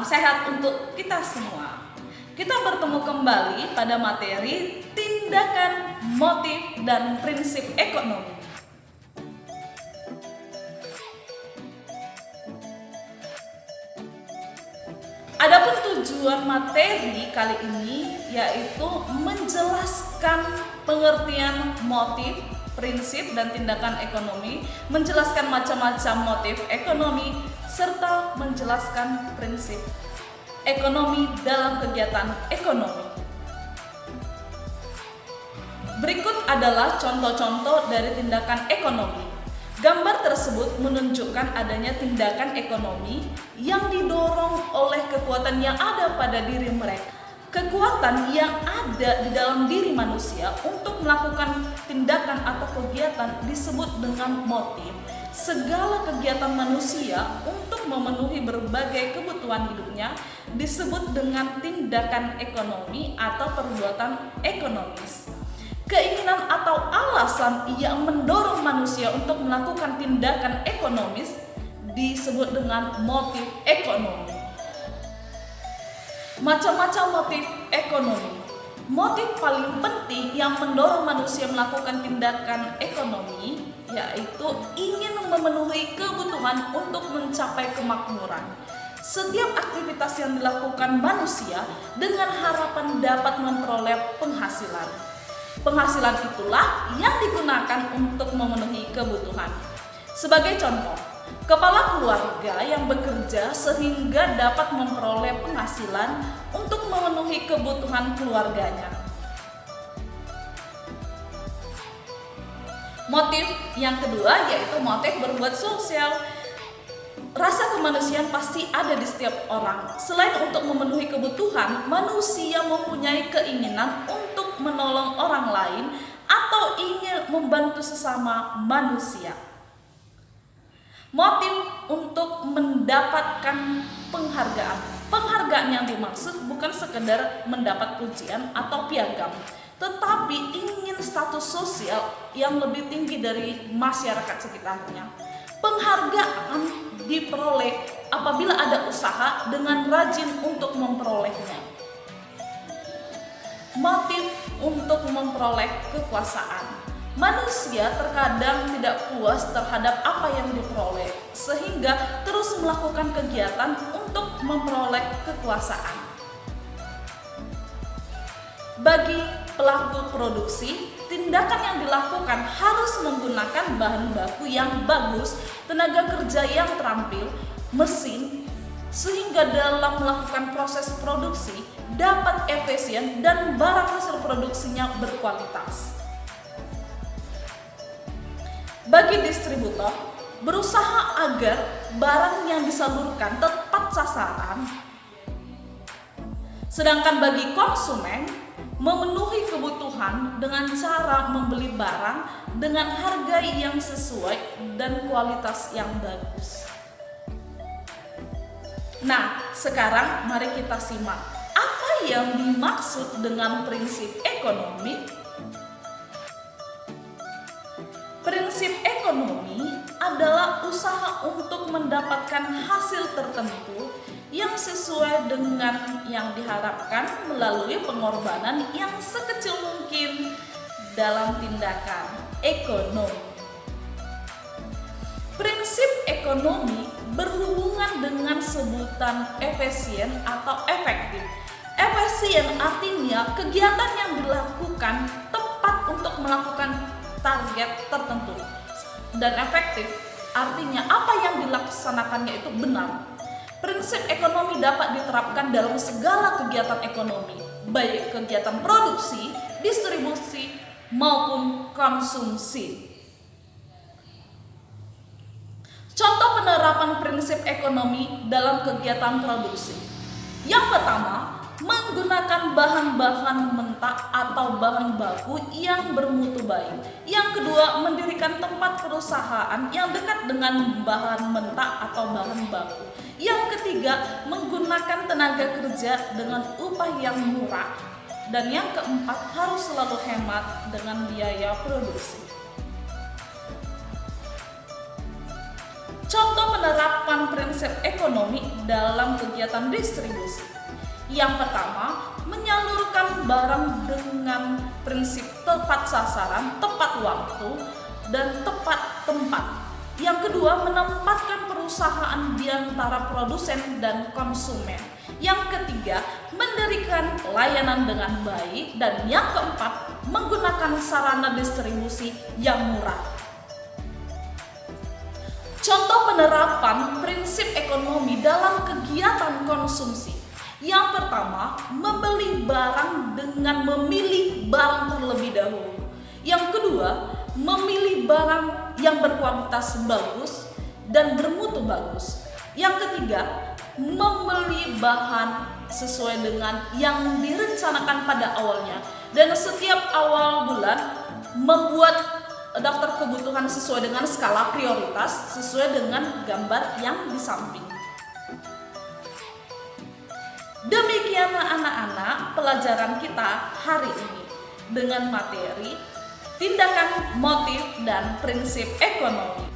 sehat untuk kita semua. Kita bertemu kembali pada materi tindakan, motif, dan prinsip ekonomi. Adapun tujuan materi kali ini yaitu menjelaskan pengertian motif, prinsip, dan tindakan ekonomi, menjelaskan macam-macam motif ekonomi, serta menjelaskan prinsip ekonomi dalam kegiatan ekonomi. Berikut adalah contoh-contoh dari tindakan ekonomi. Gambar tersebut menunjukkan adanya tindakan ekonomi yang didorong oleh kekuatan yang ada pada diri mereka. Kekuatan yang ada di dalam diri manusia untuk melakukan tindakan atau kegiatan disebut dengan motif. Segala kegiatan manusia untuk memenuhi berbagai kebutuhan hidupnya disebut dengan tindakan ekonomi atau perbuatan ekonomis. Keinginan atau alasan yang mendorong manusia untuk melakukan tindakan ekonomis disebut dengan motif ekonomi. Macam-macam motif ekonomi. Motif paling penting yang mendorong manusia melakukan tindakan ekonomi yaitu ingin memenuhi kebutuhan untuk mencapai kemakmuran. Setiap aktivitas yang dilakukan manusia dengan harapan dapat memperoleh penghasilan. Penghasilan itulah yang digunakan untuk memenuhi kebutuhan. Sebagai contoh, kepala keluarga yang bekerja sehingga dapat memperoleh penghasilan untuk memenuhi kebutuhan keluarganya. Motif yang kedua yaitu motif berbuat sosial. Rasa kemanusiaan pasti ada di setiap orang. Selain untuk memenuhi kebutuhan, manusia mempunyai keinginan untuk menolong orang lain atau ingin membantu sesama manusia. Motif untuk mendapatkan penghargaan. Penghargaan yang dimaksud bukan sekedar mendapat pujian atau piagam, tetapi ingin status sosial yang lebih tinggi dari masyarakat sekitarnya. Penghargaan diperoleh apabila ada usaha dengan rajin untuk memperolehnya. Motif untuk memperoleh kekuasaan. Manusia terkadang tidak puas terhadap apa yang diperoleh, sehingga terus melakukan kegiatan untuk memperoleh kekuasaan. Bagi pelaku produksi, tindakan yang dilakukan harus menggunakan bahan baku yang bagus, tenaga kerja yang terampil, mesin, sehingga dalam melakukan proses produksi dapat efisien dan barang hasil produksinya berkualitas. Bagi distributor, berusaha agar barang yang disalurkan tepat sasaran. Sedangkan bagi konsumen, memenuhi kebutuhan dengan cara membeli barang dengan harga yang sesuai dan kualitas yang bagus. Nah, sekarang mari kita simak apa yang dimaksud dengan prinsip ekonomi. Prinsip ekonomi adalah usaha untuk mendapatkan hasil tertentu yang sesuai dengan yang diharapkan melalui pengorbanan yang sekecil mungkin dalam tindakan ekonomi. Prinsip ekonomi berhubungan dengan sebutan efisien atau efektif. Efisien artinya kegiatan yang dilakukan tepat untuk melakukan target tertentu, dan efektif artinya apa yang dilaksanakannya itu benar. Prinsip ekonomi dapat diterapkan dalam segala kegiatan ekonomi, baik kegiatan produksi, distribusi, maupun konsumsi. Contoh penerapan prinsip ekonomi dalam kegiatan produksi. Yang pertama, menggunakan bahan-bahan mentah atau bahan baku yang bermutu baik. Yang kedua, mendirikan tempat perusahaan yang dekat dengan bahan mentah atau bahan baku. Yang ketiga, menggunakan tenaga kerja dengan upah yang murah. Dan yang keempat, harus selalu hemat dengan biaya produksi. Contoh penerapan prinsip ekonomi dalam kegiatan distribusi. Yang pertama, menyalurkan barang dengan prinsip tepat sasaran, tepat waktu, dan tepat tempat. Yang kedua, menempatkan perusahaan di antara produsen dan konsumen. Yang ketiga, mendirikan layanan dengan baik. Dan yang keempat, menggunakan sarana distribusi yang murah. Contoh penerapan prinsip ekonomi dalam kegiatan konsumsi. Yang pertama, membeli barang dengan memilih barang terlebih dahulu. Yang kedua, memilih barang yang berkualitas bagus dan bermutu bagus. Yang ketiga, membeli bahan sesuai dengan yang direncanakan pada awalnya. Dan setiap awal bulan membuat daftar kebutuhan sesuai dengan skala prioritas sesuai dengan gambar yang di samping. Demikian anak-anak pelajaran kita hari ini dengan materi tindakan, motif, dan prinsip ekonomi.